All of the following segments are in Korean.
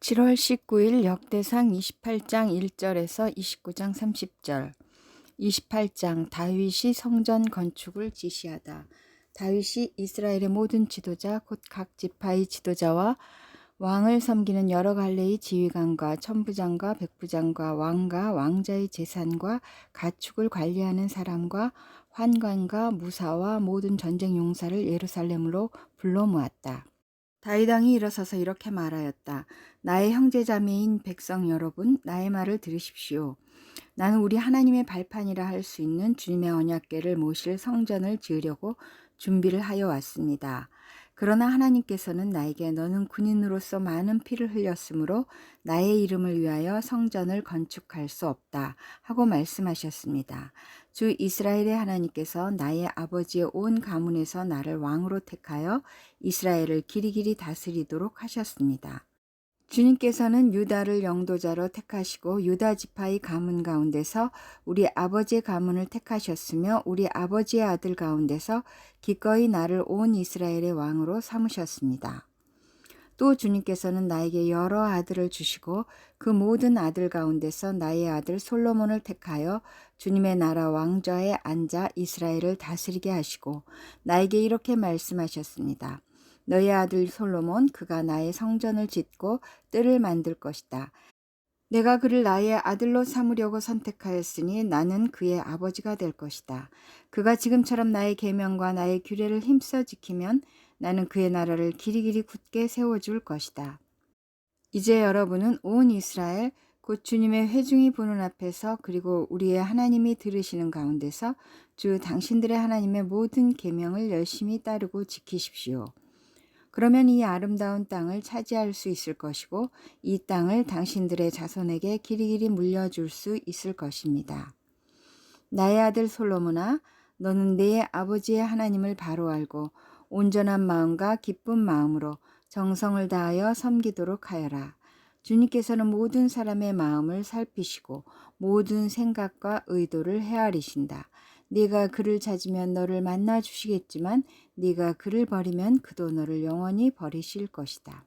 7월 19일 역대상 28장 1절에서 29장 30절. 28장 다윗이 성전 건축을 지시하다. 다윗이 이스라엘의 모든 지도자 곧 각 지파의 지도자와 왕을 섬기는 여러 갈래의 지휘관과 천부장과 백부장과 왕과 왕자의 재산과 가축을 관리하는 사람과 환관과 무사와 모든 전쟁 용사를 예루살렘으로 불러 모았다. 다윗 왕이 일어서서 이렇게 말하였다. 나의 형제자매인 백성 여러분, 나의 말을 들으십시오. 나는 우리 하나님의 발판이라 할 수 있는 주님의 언약궤를 모실 성전을 지으려고 준비를 하여 왔습니다. 그러나 하나님께서는 나에게 너는 군인으로서 많은 피를 흘렸으므로 나의 이름을 위하여 성전을 건축할 수 없다 하고 말씀하셨습니다. 주 이스라엘의 하나님께서 나의 아버지의 온 가문에서 나를 왕으로 택하여 이스라엘을 길이길이 다스리도록 하셨습니다. 주님께서는 유다를 영도자로 택하시고 유다 지파의 가문 가운데서 우리 아버지의 가문을 택하셨으며 우리 아버지의 아들 가운데서 기꺼이 나를 온 이스라엘의 왕으로 삼으셨습니다. 또 주님께서는 나에게 여러 아들을 주시고 그 모든 아들 가운데서 나의 아들 솔로몬을 택하여 주님의 나라 왕좌에 앉아 이스라엘을 다스리게 하시고 나에게 이렇게 말씀하셨습니다. 너의 아들 솔로몬 그가 나의 성전을 짓고 뜰을 만들 것이다. 내가 그를 나의 아들로 삼으려고 선택하였으니 나는 그의 아버지가 될 것이다. 그가 지금처럼 나의 계명과 나의 규례를 힘써 지키면 나는 그의 나라를 길이길이 굳게 세워줄 것이다. 이제 여러분은 온 이스라엘 곧 주님의 회중이 보는 앞에서 그리고 우리의 하나님이 들으시는 가운데서 주 당신들의 하나님의 모든 계명을 열심히 따르고 지키십시오. 그러면 이 아름다운 땅을 차지할 수 있을 것이고 이 땅을 당신들의 자손에게 길이길이 물려줄 수 있을 것입니다. 나의 아들 솔로몬아, 너는 내 아버지의 하나님을 바로 알고 온전한 마음과 기쁜 마음으로 정성을 다하여 섬기도록 하여라. 주님께서는 모든 사람의 마음을 살피시고 모든 생각과 의도를 헤아리신다. 네가 그를 찾으면 너를 만나 주시겠지만 네가 그를 버리면 그도 너를 영원히 버리실 것이다.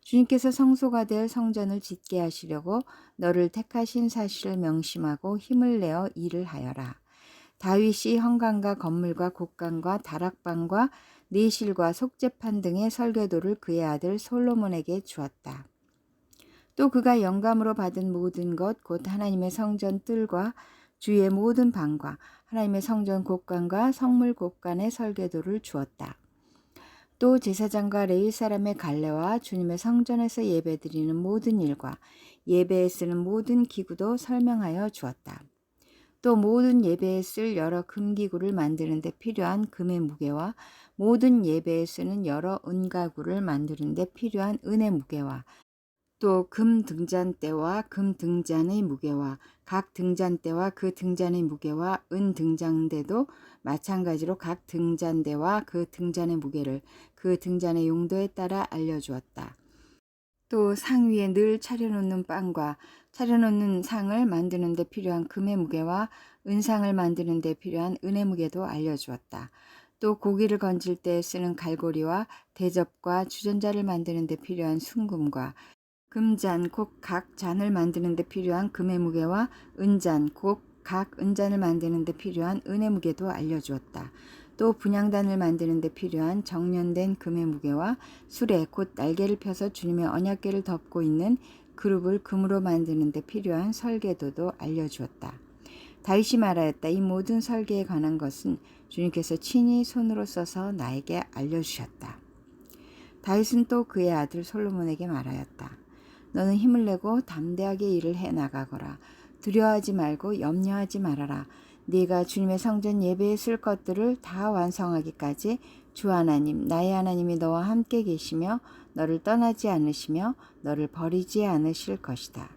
주님께서 성소가 될 성전을 짓게 하시려고 너를 택하신 사실을 명심하고 힘을 내어 일을 하여라. 다윗이 현관과 건물과 곡간과 다락방과 내실과 속죄판 등의 설계도를 그의 아들 솔로몬에게 주었다. 또 그가 영감으로 받은 모든 것 곧 하나님의 성전 뜰과 주의 모든 방과 하나님의 성전 곡간과 성물 곡간의 설계도를 주었다. 또 제사장과 레위 사람의 갈례와 주님의 성전에서 예배드리는 모든 일과 예배에 쓰는 모든 기구도 설명하여 주었다. 또 모든 예배에 쓸 여러 금기구를 만드는 데 필요한 금의 무게와 모든 예배에 쓰는 여러 은가구를 만드는 데 필요한 은의 무게와 또 금 등잔대와 금 등잔의 무게와 각 등잔대와 그 등잔의 무게와 은 등잔대도 마찬가지로 각 등잔대와 그 등잔의 무게를 그 등잔의 용도에 따라 알려주었다. 또 상 위에 늘 차려놓는 빵과 차려놓는 상을 만드는 데 필요한 금의 무게와 은상을 만드는 데 필요한 은의 무게도 알려주었다. 또 고기를 건질 때 쓰는 갈고리와 대접과 주전자를 만드는 데 필요한 순금과 금잔 곧 각 잔을 만드는 데 필요한 금의 무게와 은잔 곧 각 은잔을 만드는 데 필요한 은의 무게도 알려주었다. 또 분향단을 만드는 데 필요한 정련된 금의 무게와 수레 곧 날개를 펴서 주님의 언약궤를 덮고 있는 그룹을 금으로 만드는 데 필요한 설계도도 알려주었다. 다윗이 말하였다. 이 모든 설계에 관한 것은 주님께서 친히 손으로 써서 나에게 알려주셨다. 다윗은 또 그의 아들 솔로몬에게 말하였다. 너는 힘을 내고 담대하게 일을 해나가거라. 두려워하지 말고 염려하지 말아라. 네가 주님의 성전 예배에 쓸 것들을 다 완성하기까지 주 하나님 나의 하나님이 너와 함께 계시며 너를 떠나지 않으시며 너를 버리지 않으실 것이다.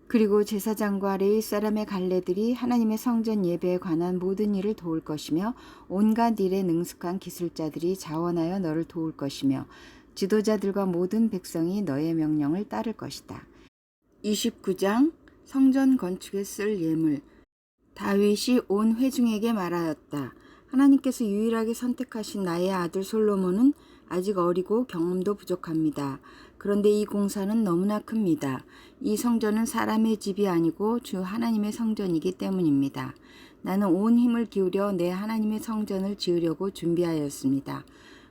그리고 제사장과 레위 사람의 갈례들이 하나님의 성전 예배에 관한 모든 일을 도울 것이며 온갖 일에 능숙한 기술자들이 자원하여 너를 도울 것이며 지도자들과 모든 백성이 너의 명령을 따를 것이다. 29장 성전 건축에 쓸 예물. 다윗이 온 회중에게 말하였다. 하나님께서 유일하게 선택하신 나의 아들 솔로몬은 아직 어리고 경험도 부족합니다. 그런데 이 공사는 너무나 큽니다. 이 성전은 사람의 집이 아니고 주 하나님의 성전이기 때문입니다. 나는 온 힘을 기울여 내 하나님의 성전을 지으려고 준비하였습니다.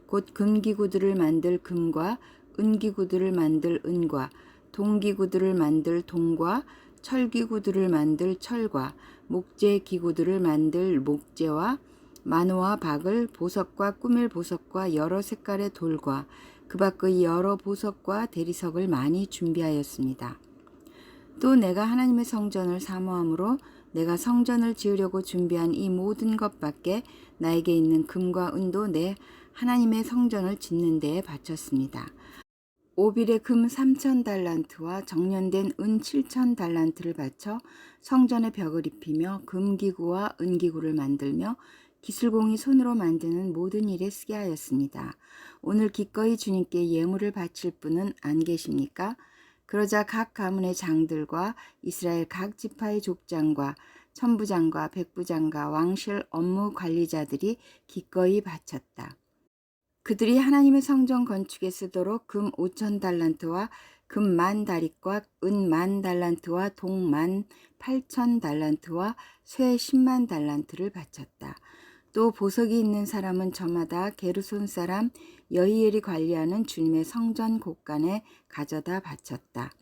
곧 금기구들을 만들 금과 은기구들을 만들 은과 동기구들을 만들 동과 철기구들을 만들 철과 목재기구들을 만들 목재와 만호와 박을 보석과 꾸밀 보석과 여러 색깔의 돌과 그 밖의 여러 보석과 대리석을 많이 준비하였습니다. 또 내가 하나님의 성전을 사모함으로 내가 성전을 지으려고 준비한 이 모든 것 밖에 나에게 있는 금과 은도 내 하나님의 성전을 짓는 데에 바쳤습니다. 오빌의 금 3,000달란트와 정련된 은 7,000달란트를 바쳐 성전의 벽을 입히며 금기구와 은기구를 만들며 기술공이 손으로 만드는 모든 일에 쓰게 하였습니다. 오늘 기꺼이 주님께 예물을 바칠 분은 안 계십니까? 그러자 각 가문의 장들과 이스라엘 각 지파의 족장과 천부장과 백부장과 왕실 업무 관리자들이 기꺼이 바쳤다. 그들이 하나님의 성전 건축에 쓰도록 금 5,000달란트와 금 10,000다릿과 은 10,000달란트와 동 18,000달란트와 쇠 100,000달란트를 바쳤다. 또 보석이 있는 사람은 저마다 게르손 사람 여히엘이 관리하는 주님의 성전 곳간에 가져다 바쳤다.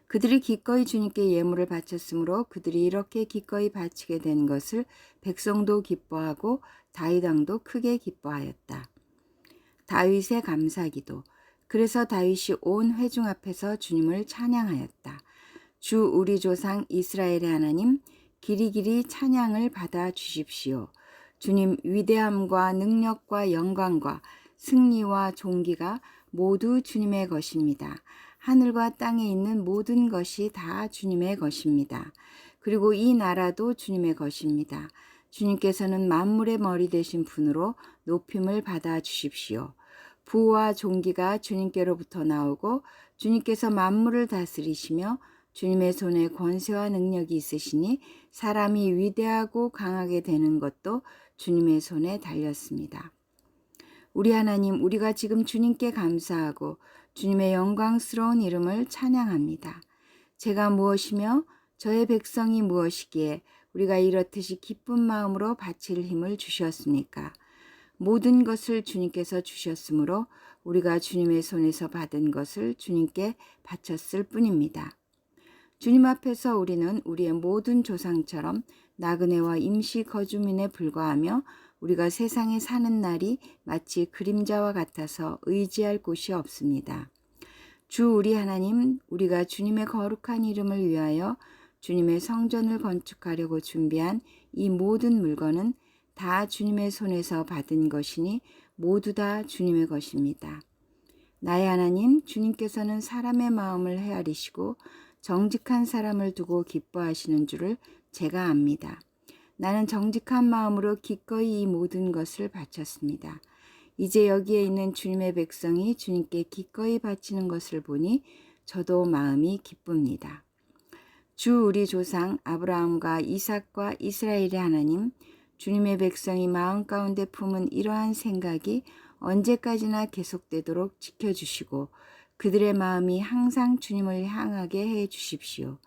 그들이 기꺼이 주님께 예물을 바쳤으므로 그들이 이렇게 기꺼이 바치게 된 것을 백성도 기뻐하고 다윗 왕도 크게 기뻐하였다. 다윗의 감사기도. 그래서 다윗이 온 회중 앞에서 주님을 찬양하였다. 주 우리 조상 이스라엘의 하나님, 길이길이 찬양을 받아 주십시오. 주님 위대함과 능력과 영광과 승리와 존귀가 모두 주님의 것입니다. 하늘과 땅에 있는 모든 것이 다 주님의 것입니다. 그리고 이 나라도 주님의 것입니다. 주님께서는 만물의 머리 되신 분으로 높임을 받아 주십시오. 부와 존귀가 주님께로부터 나오고 주님께서 만물을 다스리시며 주님의 손에 권세와 능력이 있으시니 사람이 위대하고 강하게 되는 것도 주님의 손에 달렸습니다. 우리 하나님, 우리가 지금 주님께 감사하고 주님의 영광스러운 이름을 찬양합니다. 제가 무엇이며 저의 백성이 무엇이기에 우리가 이렇듯이 기쁜 마음으로 바칠 힘을 주셨습니까? 모든 것을 주님께서 주셨으므로 우리가 주님의 손에서 받은 것을 주님께 바쳤을 뿐입니다. 주님 앞에서 우리는 우리의 모든 조상처럼 나그네와 임시 거주민에 불과하며 우리가 세상에 사는 날이 마치 그림자와 같아서 의지할 곳이 없습니다. 주 우리 하나님, 우리가 주님의 거룩한 이름을 위하여 주님의 성전을 건축하려고 준비한 이 모든 물건은 다 주님의 손에서 받은 것이니 모두 다 주님의 것입니다. 나의 하나님, 주님께서는 사람의 마음을 헤아리시고 정직한 사람을 두고 기뻐하시는 줄을 제가 압니다. 나는 정직한 마음으로 기꺼이 이 모든 것을 바쳤습니다. 이제 여기에 있는 주님의 백성이 주님께 기꺼이 바치는 것을 보니 저도 마음이 기쁩니다. 주 우리 조상 아브라함과 이삭과 이스라엘의 하나님, 주님의 백성이 마음 가운데 품은 이러한 생각이 언제까지나 계속되도록 지켜주시고 그들의 마음이 항상 주님을 향하게 해 주십시오.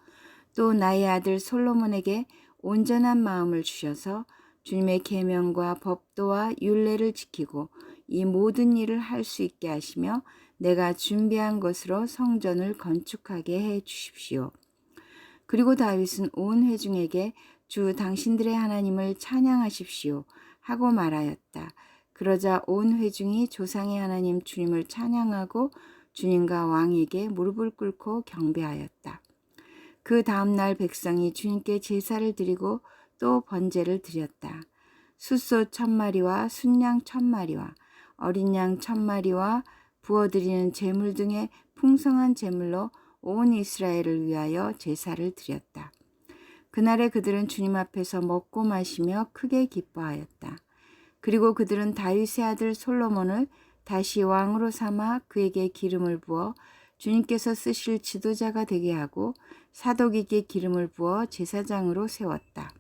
또 나의 아들 솔로몬에게 온전한 마음을 주셔서 주님의 계명과 법도와 율례를 지키고 이 모든 일을 할 수 있게 하시며 내가 준비한 것으로 성전을 건축하게 해 주십시오. 그리고 다윗은 온 회중에게 주 당신들의 하나님을 찬양하십시오 하고 말하였다. 그러자 온 회중이 조상의 하나님 주님을 찬양하고 주님과 왕에게 무릎을 꿇고 경배하였다. 그 다음날 백성이 주님께 제사를 드리고 또 번제를 드렸다. 숫소 1,000마리와 순양 1,000마리와 어린 양 1,000마리와 부어드리는 제물 등의 풍성한 제물로 온 이스라엘을 위하여 제사를 드렸다. 그날에 그들은 주님 앞에서 먹고 마시며 크게 기뻐하였다. 그리고 그들은 다윗의 아들 솔로몬을 다시 왕으로 삼아 그에게 기름을 부어 주님께서 쓰실 지도자가 되게 하고 사독에게 기름을 부어 제사장으로 세웠다.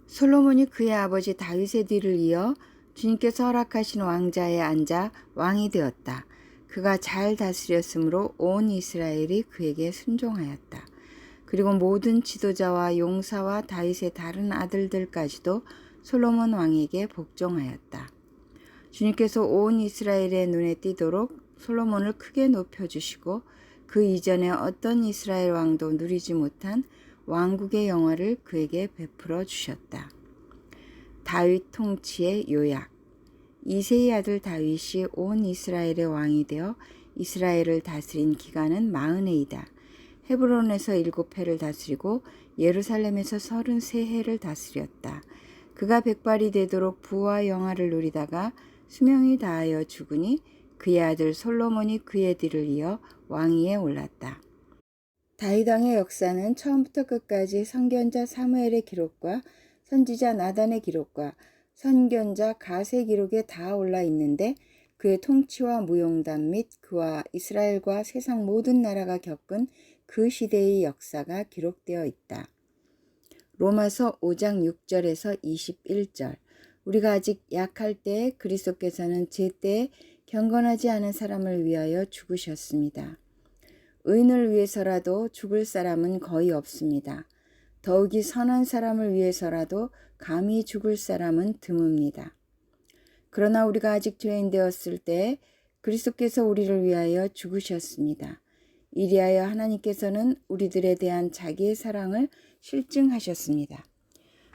솔로몬이 그의 아버지 다윗의 뒤를 이어 주님께서 허락하신 왕자에 앉아 왕이 되었다. 그가 잘 다스렸으므로 온 이스라엘이 그에게 순종하였다. 그리고 모든 지도자와 용사와 다윗의 다른 아들들까지도 솔로몬 왕에게 복종하였다. 주님께서 온 이스라엘의 눈에 띄도록 솔로몬을 크게 높여주시고 그 이전에 어떤 이스라엘 왕도 누리지 못한 왕국의 영화를 그에게 베풀어 주셨다. 다윗 통치의 요약. 이새의 아들 다윗이 온 이스라엘의 왕이 되어 이스라엘을 다스린 기간은 40해이다. 헤브론에서 7해를 다스리고 예루살렘에서 33해를 다스렸다. 그가 백발이 되도록 부와 영화를 누리다가 수명이 다하여 죽으니 그의 아들 솔로몬이 그의 뒤를 이어 왕위에 올랐다. 다윗 왕의 역사는 처음부터 끝까지 선견자 사무엘의 기록과 선지자 나단의 기록과 선견자 갓의 기록에 다 올라 있는데 그의 통치와 무용담 및 그와 이스라엘과 세상 모든 나라가 겪은 그 시대의 역사가 기록되어 있다. 로마서 5장 6절에서 21절. 우리가 아직 약할 때에 그리스도께서는 제때에 경건하지 않은 사람을 위하여 죽으셨습니다. 의인을 위해서라도 죽을 사람은 거의 없습니다. 더욱이 선한 사람을 위해서라도 감히 죽을 사람은 드뭅니다. 그러나 우리가 아직 죄인 되었을 때에 그리스도께서 우리를 위하여 죽으셨습니다. 이리하여 하나님께서는 우리들에 대한 자기의 사랑을 실증하셨습니다.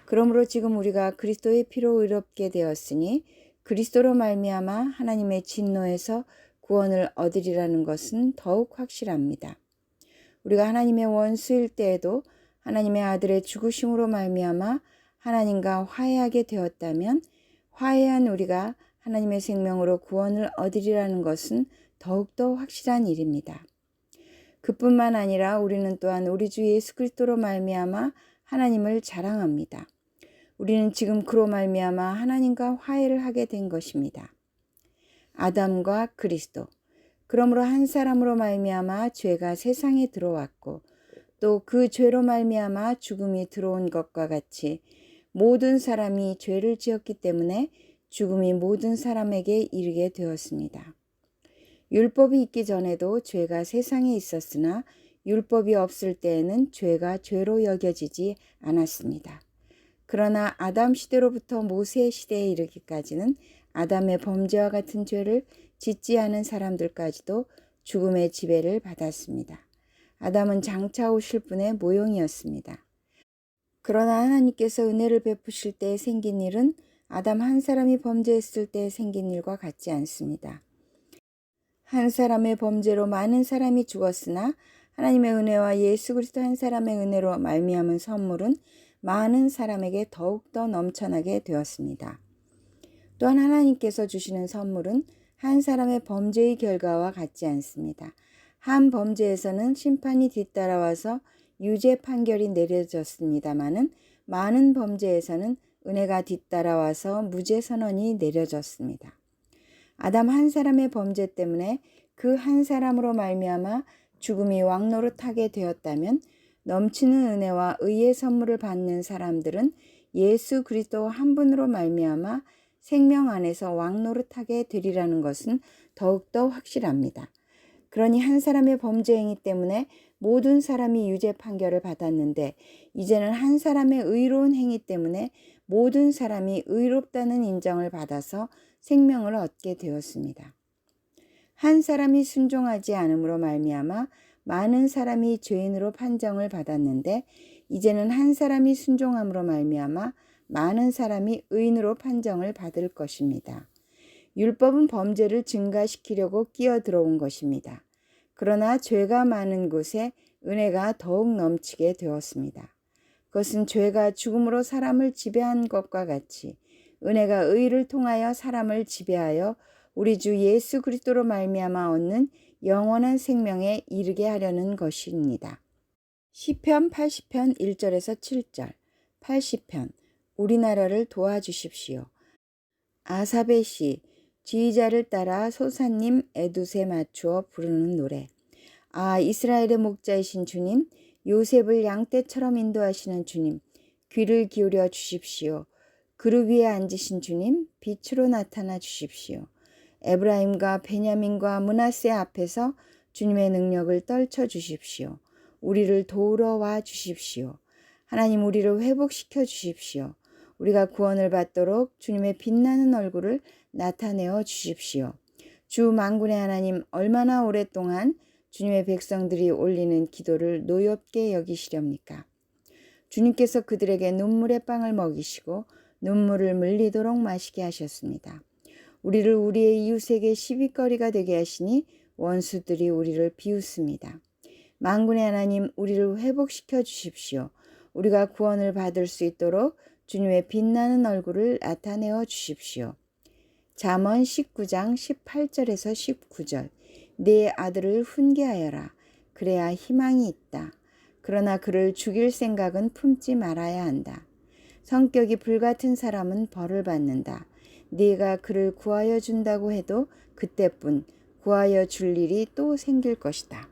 그러므로 지금 우리가 그리스도의 피로 의롭게 되었으니 그리스도로 말미암아 하나님의 진노에서 구원을 얻으리라는 것은 더욱 확실합니다. 우리가 하나님의 원수일 때에도 하나님의 아들의 죽으심으로 말미암아 하나님과 화해하게 되었다면 화해한 우리가 하나님의 생명으로 구원을 얻으리라는 것은 더욱더 확실한 일입니다. 그뿐만 아니라 우리는 또한 우리 주 예수 그리스도로 말미암아 하나님을 자랑합니다. 우리는 지금 그로 말미암아 하나님과 화해를 하게 된 것입니다. 아담과 그리스도. 그러므로 한 사람으로 말미암아 죄가 세상에 들어왔고 또 그 죄로 말미암아 죽음이 들어온 것과 같이 모든 사람이 죄를 지었기 때문에 죽음이 모든 사람에게 이르게 되었습니다. 율법이 있기 전에도 죄가 세상에 있었으나 율법이 없을 때에는 죄가 죄로 여겨지지 않았습니다. 그러나 아담 시대로부터 모세 시대에 이르기까지는 아담의 범죄와 같은 죄를 짓지 않은 사람들까지도 죽음의 지배를 받았습니다. 아담은 장차 오실 분의 모형이었습니다. 그러나 하나님께서 은혜를 베푸실 때 생긴 일은 아담 한 사람이 범죄했을 때 생긴 일과 같지 않습니다. 한 사람의 범죄로 많은 사람이 죽었으나 하나님의 은혜와 예수 그리스도 한 사람의 은혜로 말미암은 선물은 많은 사람에게 더욱더 넘쳐나게 되었습니다. 또한 하나님께서 주시는 선물은 한 사람의 범죄의 결과와 같지 않습니다. 한 범죄에서는 심판이 뒤따라와서 유죄 판결이 내려졌습니다마는 많은 범죄에서는 은혜가 뒤따라와서 무죄 선언이 내려졌습니다. 아담 한 사람의 범죄 때문에 그 한 사람으로 말미암아 죽음이 왕노릇하게 되었다면 넘치는 은혜와 의의 선물을 받는 사람들은 예수 그리스도 한 분으로 말미암아 생명 안에서 왕노릇하게 되리라는 것은 더욱더 확실합니다. 그러니 한 사람의 범죄 행위 때문에 모든 사람이 유죄 판결을 받았는데 이제는 한 사람의 의로운 행위 때문에 모든 사람이 의롭다는 인정을 받아서 생명을 얻게 되었습니다. 한 사람이 순종하지 않음으로 말미암아 많은 사람이 죄인으로 판정을 받았는데 이제는 한 사람이 순종함으로 말미암아 많은 사람이 의인으로 판정을 받을 것입니다. 율법은 범죄를 증가시키려고 끼어들어온 것입니다. 그러나 죄가 많은 곳에 은혜가 더욱 넘치게 되었습니다. 그것은 죄가 죽음으로 사람을 지배한 것과 같이 은혜가 의를 통하여 사람을 지배하여 우리 주 예수 그리스도로 말미암아 얻는 영원한 생명에 이르게 하려는 것입니다. 시편 80편 1절에서 7절. 80편 우리나라를 도와주십시오. 아삽의 시 지휘자를 따라 소사님 에두세 맞추어 부르는 노래. 아, 이스라엘의 목자이신 주님, 요셉을 양떼처럼 인도하시는 주님, 귀를 기울여 주십시오. 그룹 위에 앉으신 주님, 빛으로 나타나 주십시오. 에브라임과 베냐민과 므낫세 앞에서 주님의 능력을 떨쳐 주십시오. 우리를 도우러 와 주십시오. 하나님, 우리를 회복시켜 주십시오. 우리가 구원을 받도록 주님의 빛나는 얼굴을 나타내어 주십시오. 주 만군의 하나님, 얼마나 오랫동안 주님의 백성들이 올리는 기도를 노엽게 여기시렵니까? 주님께서 그들에게 눈물의 빵을 먹이시고 눈물을 물리도록 마시게 하셨습니다. 우리를 우리의 이웃에게 시비거리가 되게 하시니 원수들이 우리를 비웃습니다. 만군의 하나님, 우리를 회복시켜 주십시오. 우리가 구원을 받을 수 있도록 주님의 빛나는 얼굴을 나타내어 주십시오. 잠언 19장 18절에서 19절. 내 아들을 훈계하여라. 그래야 희망이 있다. 그러나 그를 죽일 생각은 품지 말아야 한다. 성격이 불같은 사람은 벌을 받는다. 네가 그를 구하여 준다고 해도 그때뿐 구하여 줄 일이 또 생길 것이다.